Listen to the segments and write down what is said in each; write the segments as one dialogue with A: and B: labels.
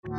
A: You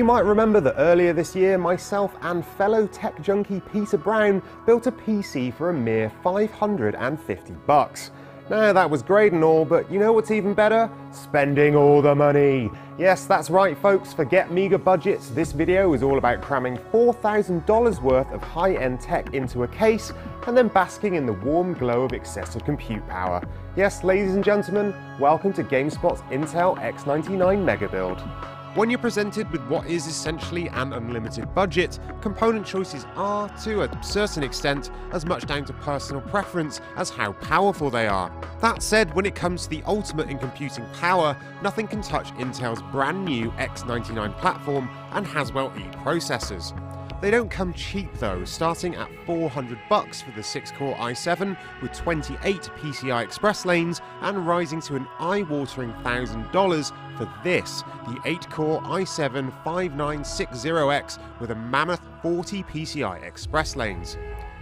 A: might remember that earlier this year, myself and fellow tech junkie Peter Brown built a PC for a mere $550. Now that was great and all, but you know what's even better? Spending all the money. Yes, that's right folks, forget meager budgets. This video is all about cramming $4,000 worth of high-end tech into a case and then basking in the warm glow of excessive compute power. Yes, ladies and gentlemen, welcome to GameSpot's Intel X99 Mega Build. When you're presented with what is essentially an unlimited budget, component choices are, to a certain extent, as much down to personal preference as how powerful they are. That said, when it comes to the ultimate in computing power, nothing can touch Intel's brand new X99 platform and Haswell-E processors. They don't come cheap though, starting at $400 for the 6-core i7 with 28 PCI Express lanes and rising to an eye-watering $1,000 for this, the 8-core i7 5960X with a mammoth 40 PCI Express lanes.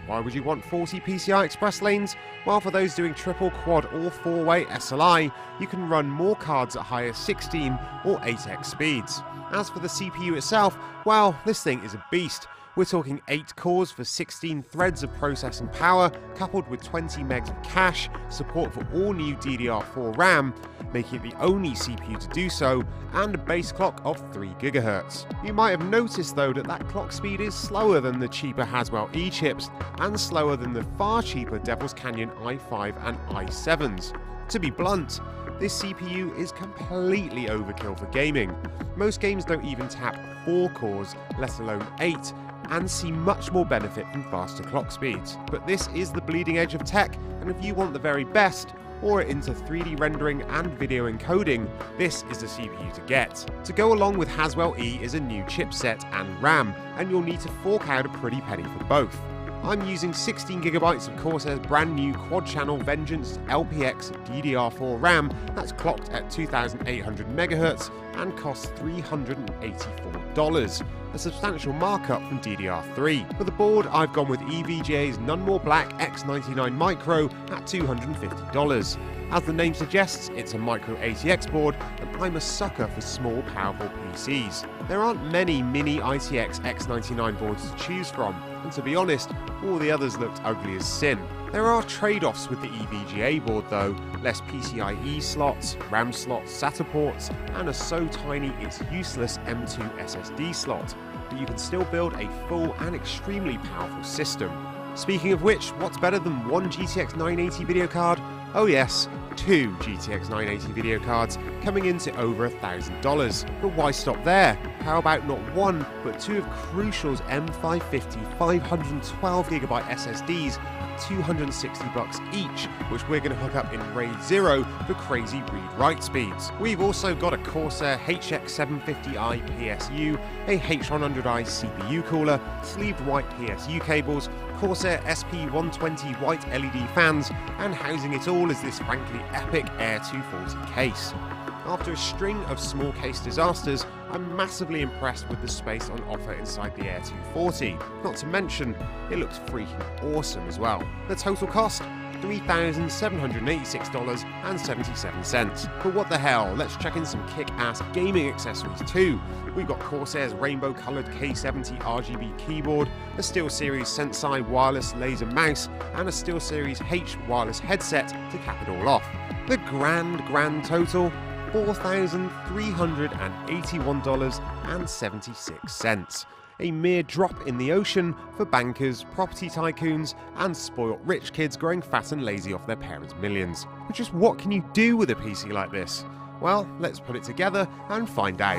A: Why would you want 40 PCI Express lanes? Well, for those doing triple, quad or 4-way SLI, you can run more cards at higher 16 or 8x speeds. As for the CPU itself, well, this thing is a beast. We're talking 8 cores for 16 threads of processing power, coupled with 20 megs of cache, support for all new DDR4 RAM, making it the only CPU to do so, and a base clock of 3 GHz. You might have noticed though that clock speed is slower than the cheaper Haswell-E chips, and slower than the far cheaper Devil's Canyon i5 and i7s. To be blunt, this CPU is completely overkill for gaming. Most games don't even tap 4 cores, let alone 8, and see much more benefit from faster clock speeds. But this is the bleeding edge of tech, and if you want the very best, or into 3D rendering and video encoding, this is the CPU to get. To go along with Haswell-E is a new chipset and RAM, and you'll need to fork out a pretty penny for both. I'm using 16GB of Corsair's brand new quad-channel Vengeance LPX DDR4 RAM that's clocked at 2800 MHz and costs $384, a substantial markup from DDR3. For the board, I've gone with EVGA's none more black X99 Micro at $250. As the name suggests, it's a micro ATX board, and I'm a sucker for small, powerful PCs. There aren't many mini ITX X99 boards to choose from, and to be honest, all the others looked ugly as sin. There are trade-offs with the EVGA board though, less PCIe slots, RAM slots, SATA ports, and a so tiny it's useless M2 SSD slot, but you can still build a full and extremely powerful system. Speaking of which, what's better than one GTX 980 video card? Oh yes, 2 GTX 980 video cards coming into over $1,000. But why stop there? How about not one, but 2 of Crucial's M550 512GB SSDs at $260 each, which we're going to hook up in RAID 0 for crazy read-write speeds. We've also got a Corsair HX750i PSU, a H100i CPU cooler, sleeved white PSU cables, Corsair SP120 white LED fans, and housing it all is this frankly epic Air 240 case. After a string of small case disasters, I'm massively impressed with the space on offer inside the Air 240. Not to mention, it looks freaking awesome as well. The total cost? $3,786.77. But what the hell, let's chuck in some kick-ass gaming accessories too. We've got Corsair's rainbow-coloured K70 RGB keyboard, a SteelSeries Sensei wireless laser mouse, and a SteelSeries H wireless headset to cap it all off. The grand total? $4,381.76. A mere drop in the ocean for bankers, property tycoons, and spoilt rich kids growing fat and lazy off their parents' millions. But just what can you do with a PC like this? Well, let's put it together and find out.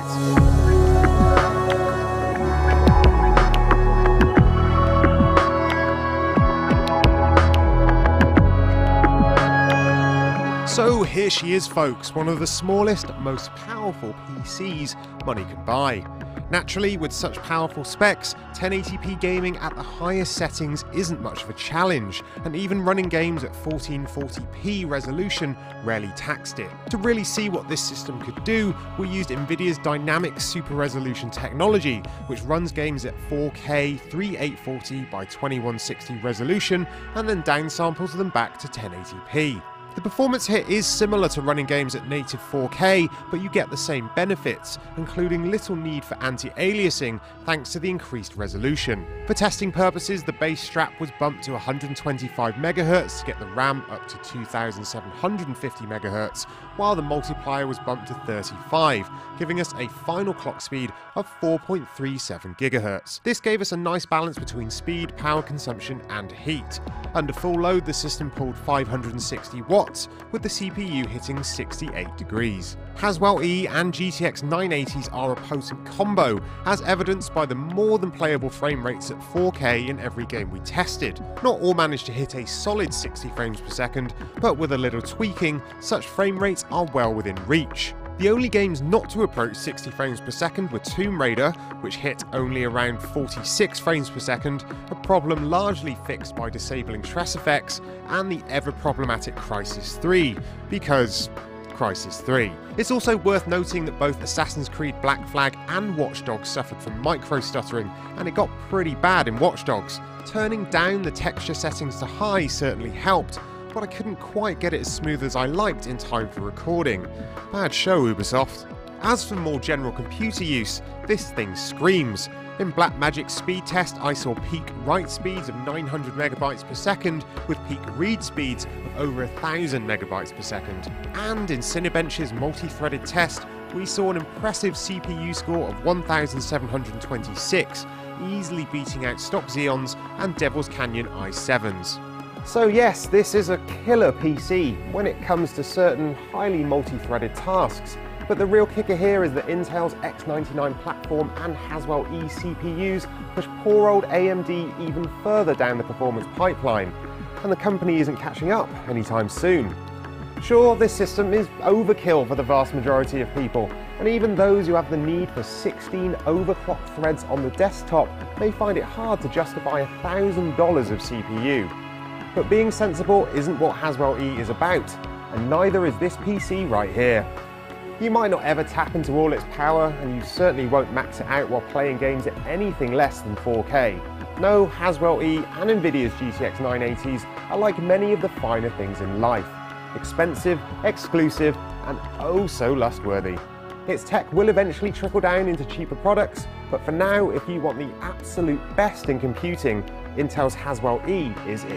A: So here she is folks, one of the smallest, most powerful PCs money can buy. Naturally, with such powerful specs, 1080p gaming at the highest settings isn't much of a challenge, and even running games at 1440p resolution rarely taxed it. To really see what this system could do, we used Nvidia's dynamic super resolution technology, which runs games at 4K 3840 by 2160 resolution and then downsamples them back to 1080p. The performance here is similar to running games at native 4K, but you get the same benefits, including little need for anti-aliasing thanks to the increased resolution. For testing purposes, the base strap was bumped to 125 MHz to get the RAM up to 2750 MHz, while the multiplier was bumped to 35, giving us a final clock speed of 4.37 GHz. This gave us a nice balance between speed, power consumption, and heat. Under full load, the system pulled 560 watts, with the CPU hitting 68 degrees. Haswell-E and GTX 980s are a potent combo, as evidenced by the more than playable frame rates at 4K in every game we tested. Not all managed to hit a solid 60 frames per second, but with a little tweaking, such frame rates are well within reach. The only games not to approach 60 frames per second were Tomb Raider, which hit only around 46 frames per second, a problem largely fixed by disabling stress effects, and the ever-problematic Crysis 3, because Crysis 3. It's also worth noting that both Assassin's Creed Black Flag and Watch Dogs suffered from micro-stuttering, and it got pretty bad in Watch Dogs. Turning down the texture settings to high certainly helped, but I couldn't quite get it as smooth as I liked in time for recording. Bad show, Ubisoft. As for more general computer use, this thing screams. In Blackmagic's speed test, I saw peak write speeds of 900 megabytes per second, with peak read speeds of over 1000 megabytes per second. And in Cinebench's multi-threaded test, we saw an impressive CPU score of 1726, easily beating out stock Xeons and Devil's Canyon i7s. So yes, this is a killer PC when it comes to certain highly multi-threaded tasks. But the real kicker here is that Intel's X99 platform and Haswell-E CPUs push poor old AMD even further down the performance pipeline, and the company isn't catching up anytime soon. Sure, this system is overkill for the vast majority of people, and even those who have the need for 16 overclocked threads on the desktop may find it hard to justify $1,000 of CPU. But being sensible isn't what Haswell-E is about, and neither is this PC right here. You might not ever tap into all its power, and you certainly won't max it out while playing games at anything less than 4K. No, Haswell-E and Nvidia's GTX 980s are like many of the finer things in life. Expensive, exclusive, and oh so lustworthy. Its tech will eventually trickle down into cheaper products, but for now, if you want the absolute best in computing, Intel's Haswell-E is it.